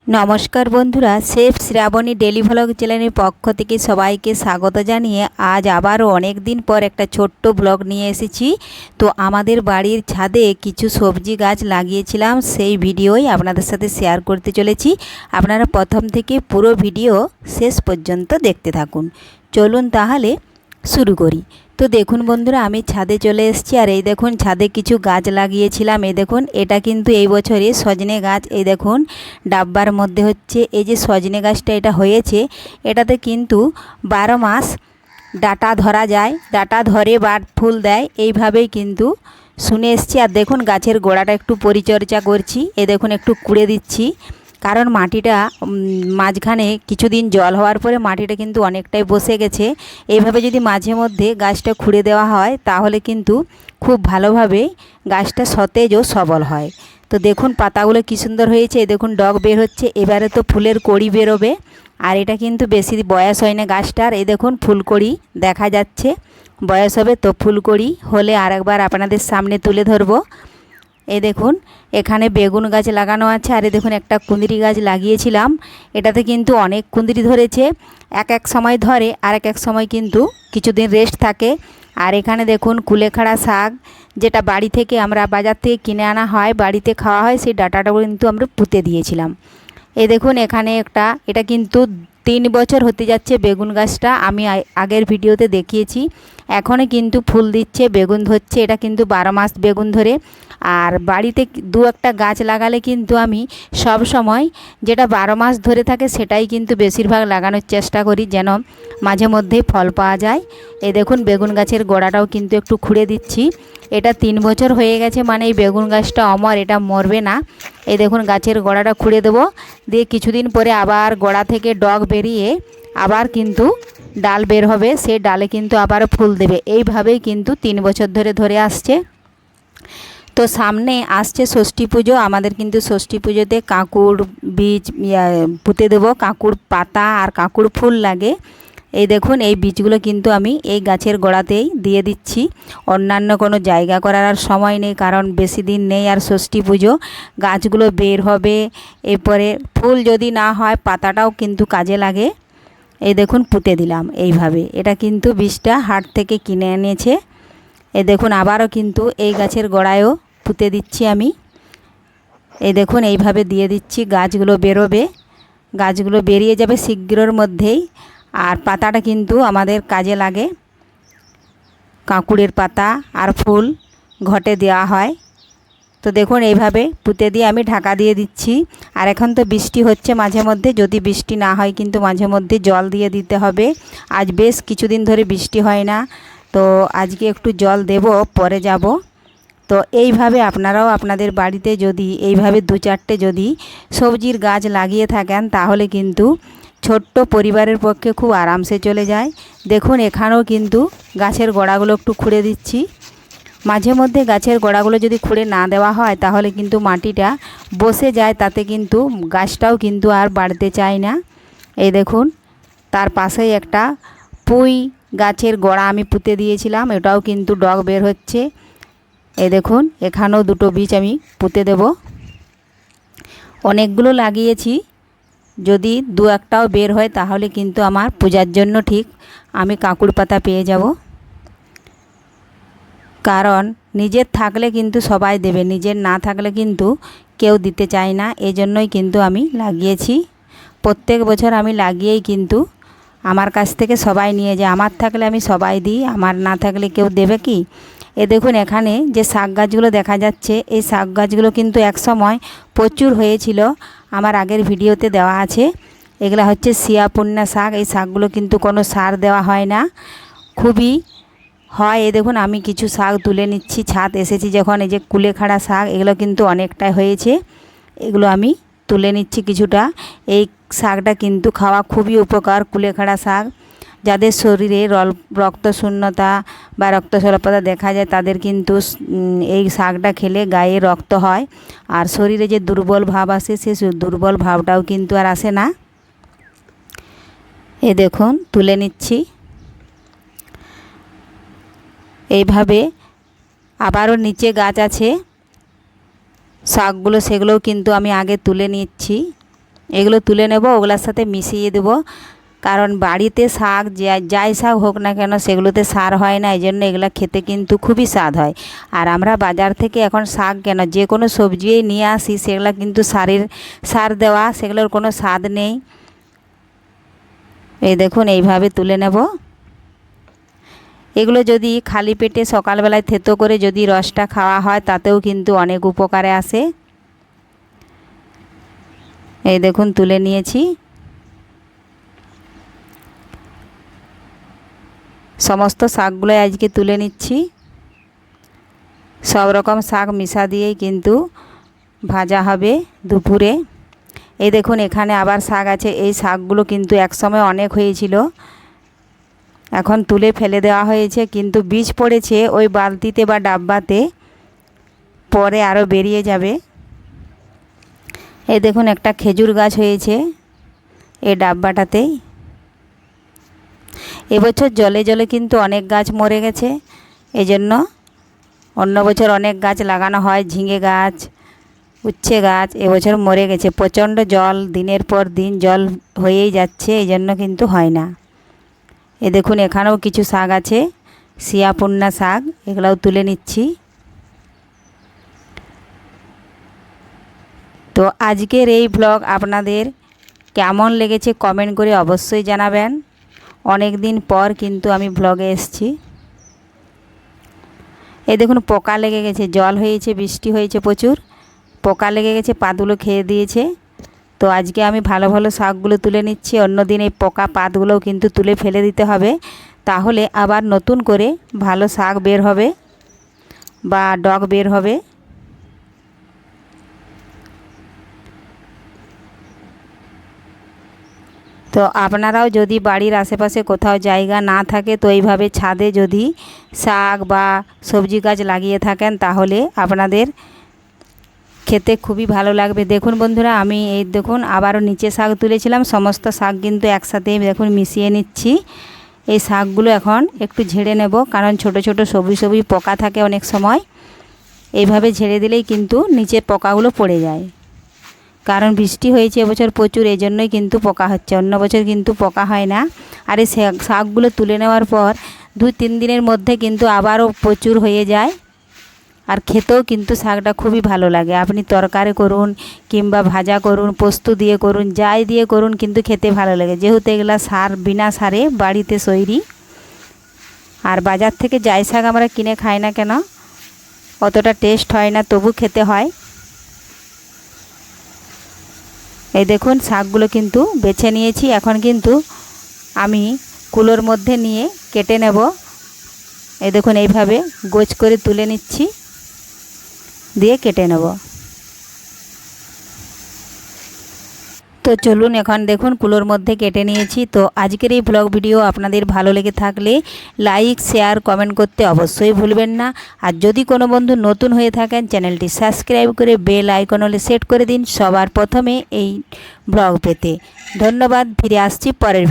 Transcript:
নমস্কার বন্ধুরা, chef Shrabani daily vlog চ্যানেলের পক্ষ থেকে সবাইকে স্বাগত জানিয়ে আজ আবারও অনেক দিন পর একটা ছোট্ট ব্লগ নিয়ে এসেছি। তো আমাদের বাড়ির ছাদে কিছু সবজি গাছ লাগিয়েছিলাম, সেই ভিডিওই আপনাদের সাথে শেয়ার করতে চলেছি। আপনারা প্রথম থেকে পুরো ভিডিও শেষ পর্যন্ত দেখতে থাকুন। চলুন তাহলে শুরু করি। তো দেখুন বন্ধুরা, আমি ছাদে চলে এসেছি আর এই দেখুন ছাদে কিছু গাছ লাগিয়েছিলাম। এই দেখুন এটা কিন্তু এই বছরে সজনে গাছ। এই দেখুন ডাব্বার মধ্যে হচ্ছে এই যে সজনে গাছটা এটা হয়েছে, এটাতে কিন্তু 12 মাস ডাঁটা ধরা যায়, ডাঁটা ধরে বা ফুল দেয়, এইভাবেই কিন্তু শুনে এসছি। আর দেখুন গাছের গোড়াটা একটু পরিচর্যা করছি, এ দেখুন একটু কুড়ে দিচ্ছি, কারণ মাটিটা মাঝখানে কিছুদিন জল হওয়ার পরে মাটিটা কিন্তু অনেকটাই বসে গেছে। এইভাবে যদি মাঝে মধ্যে গাছটা খুঁড়ে দেওয়া হয় তাহলে কিন্তু খুব ভালোভাবে গাছটা সতেজ ও সবল হয়। তো দেখুন পাতাগুলো কী সুন্দর হয়েছে, দেখুন ডগ বের হচ্ছে, এবারে তো ফুলের কড়ি বেরোবে। আর এটা কিন্তু বেশি বয়স হয় না গাছটার, এই দেখুন ফুলকড়ি দেখা যাচ্ছে, বয়স হবে তো ফুলকড়ি হলে আরেকবার আপনাদের সামনে তুলে ধরবো। এই দেখুন এখানে বেগুন গাছ লাগানো আছে, আর এই দেখুন একটা কুঁদরি গাছ লাগিয়েছিলাম, এটাতে কিন্তু অনেক কুঁদরি ধরেছে। এক এক সময় ধরে আর এক সময় কিন্তু কিছুদিন রেস্ট থাকে। আর এখানে দেখুন কুলেখাড়া শাক, যেটা বাড়ি থেকে আমরা বাজার থেকে কিনে আনা হয়, বাড়িতে খাওয়া হয়, সেই ডাঁটাটাও কিন্তু আমরা পুঁতে দিয়েছিলাম। এই দেখুন এখানে এটা কিন্তু 3 বছর হতে যাচ্ছে বেগুন গাছটা, আমি আগের ভিডিওতে দেখিয়েছি। এখনও কিন্তু ফুল দিচ্ছে, বেগুন ধরছে, এটা কিন্তু 12 মাস বেগুন ধরে। আর বাড়িতে দু একটা গাছ লাগালে কিন্তু আমি সব সময় যেটা 12 মাস ধরে থাকে সেটাই কিন্তু বেশিরভাগ লাগানোর চেষ্টা করি, যেন মাঝে মধ্যেই ফল পাওয়া যায়। এই দেখুন বেগুন গাছের গোড়াটাও কিন্তু একটু খুঁড়ে দিচ্ছি, এটা 3 বছর হয়ে গেছে, মানে এই বেগুন গাছটা অমর, এটা মরবে না। এই দেখুন গাছের গোড়াটা খুঁড়ে দেবো, দিয়ে কিছুদিন পরে আবার গোড়া থেকে ডগ বেরিয়ে আবার কিন্তু ডাল বের হবে, সেই ডালে কিন্তু আবার ফুল দেবে। এইভাবেই কিন্তু 3 বছর ধরে ধরে আসছে। তো সামনে আসছে ষষ্ঠী পুজো, আমাদের কিন্তু ষষ্ঠী পুজোতে কাঁকুড় বীজ পুঁতে দেবো, কাঁকুড় পাতা আর কাঁকুড় ফুল লাগে। এই দেখুন এই বীজগুলো কিন্তু আমি এই গাছের গোড়াতেই দিয়ে দিচ্ছি, অন্যান্য কোনো জায়গা করার আর সময় নেই, কারণ বেশি দিন নেই আর ষষ্ঠী পুজো। গাছগুলো বের হবে, এরপরে ফুল যদি না হয় পাতাটাও কিন্তু কাজে লাগে। এই দেখুন পুঁতে দিলাম এইভাবে, এটা কিন্তু বীজটা হাট থেকে কিনে এনেছে। এই দেখুন আবারও কিন্তু এই গাছের গোড়ায়ও পুঁতে দিচ্ছি আমি। এই দেখুন এইভাবে দিয়ে দিচ্ছি, গাছগুলো বেরোবে, গাছগুলো বেরিয়ে যাবে শীঘ্রর মধ্যেই। আর পাতাটা কিন্তু আমাদের কাজে লাগে, কাঁকুড়ের পাতা আর ফুল ঘটে দেওয়া হয়। তো দেখুন এইভাবে পুঁতে দিয়ে আমি ঢাকা দিয়ে দিচ্ছি। আর এখন তো বৃষ্টি হচ্ছে মাঝে মধ্যে, যদি বৃষ্টি না হয় কিন্তু মাঝে মধ্যে জল দিয়ে দিতে হবে। আজ বেশ কিছুদিন ধরে বৃষ্টি হয় না, তো আজকে একটু জল দেব, পরে যাব। তো এইভাবে আপনারাও আপনাদের বাড়িতে যদি এইভাবে 2-4টে যদি সবজির গাছ লাগিয়ে থাকেন তাহলে কিন্তু ছোট্ট পরিবারের পক্ষে খুব আরামসে চলে যায়। দেখুন এখানেও কিন্তু গাছের গোড়াগুলো একটু খুঁড়ে দিচ্ছি। মাঝে মধ্যে গাছের গোড়াগুলো যদি খুঁড়ে না দেওয়া হয় তাহলে কিন্তু মাটিটা বসে যায়, তাতে কিন্তু গাছটাও কিন্তু আর বাড়তে চায় না। এই দেখুন তার পাশেই একটা পুঁই গাছের গোড়া আমি পুঁতে দিয়েছিলাম, এটাও কিন্তু ডগ বের হচ্ছে। এই দেখুন এখানেও 2টো বীজ আমি পুঁতে দেব। অনেকগুলো লাগিয়েছি, যদি 2-1টাও বের হয় তাহলে কিন্তু আমার পূজার জন্য ঠিক আমি কাঁকুড় পাতা পেয়ে যাব। কারণ নিজের থাকলে কিন্তু সবাই দেবে, নিজের না থাকলে কিন্তু কেউ দিতে চায় না, এজন্যই কিন্তু আমি লাগিয়েছি। প্রত্যেক বছর আমি লাগিয়েই কিন্তু আমার কাছ থেকে সবাই নিয়ে যায়, আমার থাকলে আমি সবাই দিই, আমার না থাকলে কেউ দেবে কি। এ দেখুন এখানে যে শাক গাছগুলো দেখা যাচ্ছে, এই শাক গাছগুলো কিন্তু এক সময় প্রচুর হয়েছিল, আমার আগের ভিডিওতে দেওয়া আছে। এগুলো হচ্ছে শিয়াপূর্ণা শাক, এই শাকগুলো কিন্তু কোনো সার দেওয়া হয় না, খুবই হয়। এই দেখুন আমি কিছু শাক তুলে নিচ্ছি, ছাদ এসেছি যখন, এই যে কুলেখাড়া শাক, এগুলো কিন্তু অনেকটাই হয়েছে, এগুলো আমি তুলে নিচ্ছি কিছুটা। এই শাকটা কিন্তু খাওয়া খুবই উপকার, কুলেখাড়া শাক। যাদের শরীরে রক্ত শূন্যতা বা রক্ত স্বল্পতা দেখা যায় তাদের কিন্তু এই শাকটা খেলে গায়ে রক্ত হয়, আর শরীরে যে দুর্বল ভাব আসে সে দুর্বল ভাবটাও কিন্তু আর আসে না। এই দেখুন তুলে নিচ্ছি এইভাবে। আবারও নিচে গাছ আছে শাকগুলো, সেগুলোও কিন্তু আমি আগে তুলে নিচ্ছি। এগুলো তুলে নেব, ওগুলোর সাথে মিশিয়ে দেব। কারণ বাড়িতে শাক যাই শাক হোক না কেন সেগুলোতে সার হয় না, এই জন্য এগুলো খেতে কিন্তু খুবই স্বাদ হয়। আর আমরা বাজার থেকে এখন শাক কেন যে কোনো সবজি নিয়ে আসি সেগুলো কিন্তু সার দেওয়া, সেগুলোর কোনো স্বাদ নেই। এই দেখুন এইভাবে তুলে নেব। এগুলো যদি খালি পেটে সকালবেলায় থেতো করে যদি রসটা খাওয়া হয় তাতেও কিন্তু অনেক উপকারে আসে। এই দেখুন তুলে নিয়েছি। সমস্ত শাকগুলো আজকে তুলে নিচ্ছি। সব রকম শাক মিশা দিয়েই কিন্তু ভাজা হবে দুপুরে। এই দেখুন এখানে আবার শাক আছে। এই শাকগুলো কিন্তু একসময় অনেক হয়েছিল, এখন তুলে ফেলে দেওয়া হয়েছে, কিন্তু বীজ পড়েছে ওই বালতিতে বা ডাব্বাতে, পরে আরও বেরিয়ে যাবে। এই দেখুন একটা খেজুর গাছ হয়েছে এই ডাব্বাটাতেই। এবছর জলে জলে কিন্তু অনেক গাছ মরে গেছে, এজন্য অন্য বছর অনেক গাছ লাগানো হয়, ঝিঙে গাছ, উচ্ছে গাছ, এবছর মরে গেছে। প্রচণ্ড জল, দিনের পর দিন জল হয়েই যাচ্ছে, এই জন্য কিন্তু হয় না। এ দেখুন এখানেও কিছু শাক আছে, শিয়াপূর্ণা শাক, এগুলাও তুলে নিচ্ছি। তো আজকের এই ব্লগ আপনাদের কেমন লেগেছে কমেন্ট করে অবশ্যই জানাবেন। অনেক দিন পর কিন্তু আমি ব্লগে এসেছি। এই দেখুন পোকা লেগে গেছে, জল হয়েছে, বৃষ্টি হয়েছে প্রচুর, পোকা লেগে গেছে, পাতগুলো খেয়ে দিয়েছে। তো আজকে আমি ভালো ভালো শাকগুলো তুলে নিচ্ছি, অন্যদিন এই পোকা পাতগুলোও কিন্তু তুলে ফেলে দিতে হবে, তাহলে আবার নতুন করে ভালো শাক বের হবে বা ডগ বের হবে। তো আপনারাও যদি বাড়ির আশেপাশে কোথাও জায়গা না থাকে তো এইভাবে ছাদে যদি শাক বা সবজি গাছ লাগিয়ে থাকেন তাহলে আপনাদের খেতে খুবই ভালো লাগবে। দেখুন বন্ধুরা, আমি এই দেখুন আবারও নিচে শাক তুলেছিলাম, সমস্ত শাক কিন্তু একসাথে দেখুন মিশিয়ে নিচ্ছি। এই শাকগুলো এখন একটু ঝেড়ে নেব, কারণ ছোট ছোট সবুজ সবুজ পোকা থাকে অনেক সময়, এইভাবে ঝেড়ে দিলেই কিন্তু নিচের পোকাগুলো পড়ে যায়। কারণ বৃষ্টি হয়েছে এবছর প্রচুর, এই জন্যই কিন্তু পোকা হচ্ছে, অন্য বছর কিন্তু পোকা হয় না। আর এই শাকগুলো তুলে নেওয়ার পর 2-3 দিনের মধ্যে কিন্তু আবারও প্রচুর হয়ে যায়। আর খেতেও কিন্তু শাকটা খুবই ভালো লাগে, আপনি তরকারি করুন কিংবা ভাজা করুন, পোস্ত দিয়ে করুন, যাই দিয়ে করুন কিন্তু খেতে ভালো লাগে, যেহেতু এগুলা সার বিনা সারে বাড়িতে তৈরি। আর বাজার থেকে যাই শাক আমরা কিনে খাই না কেন অতটা টেস্ট হয় না, তবু খেতে হয়। এই দেখুন শাকগুলো কিন্তু বেছে নিয়েছি, এখন কিন্তু আমি কুলোর মধ্যে নিয়ে কেটে নেব। এই দেখুন এইভাবে গোছ করে তুলে নিচ্ছি, দিয়ে কেটে নেব। তো চলুন এখন দেখুন কুলোর মধ্যে কেটে নিয়েছি। তো আজকের এই ব্লগ ভিডিও আপনাদের ভালো লেগে থাকলে লাইক শেয়ার কমেন্ট করতে অবশ্যই ভুলবেন না। আর যদি কোনো বন্ধু নতুন হয়ে থাকেন চ্যানেলটি সাবস্ক্রাইব করে বেল আইকন হলে সেট করে দিন সবার প্রথমে এই ব্লগ পেতে। ধন্যবাদ, ফিরে আসছি পরের